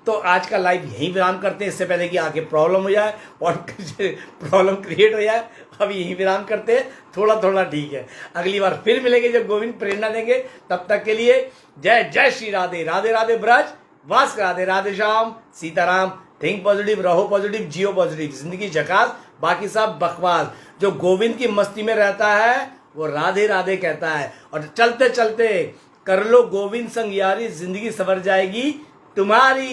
तो आज का लाइव यहीं विराम करते हैं, इससे पहले कि आगे प्रॉब्लम हो जाए और प्रॉब्लम क्रिएट हो जाए। अब यहीं विराम करते हैं, थोड़ा थोड़ा ठीक है। अगली बार फिर मिलेंगे जब गोविंद प्रेरणा देंगे। तब तक के लिए जय जय श्री राधे। राधे राधे ब्रज वास राधे राधे श्याम सीताराम। थिंक पॉजिटिव, रहो पॉजिटिव, जियो पॉजिटिव। जिंदगी झकास, बाकी सब बकवास। जो गोविंद की मस्ती में रहता है वो राधे राधे कहता है। और चलते चलते कर लो गोविंद संग यारी, जिंदगी संवर जाएगी तुम्हारी।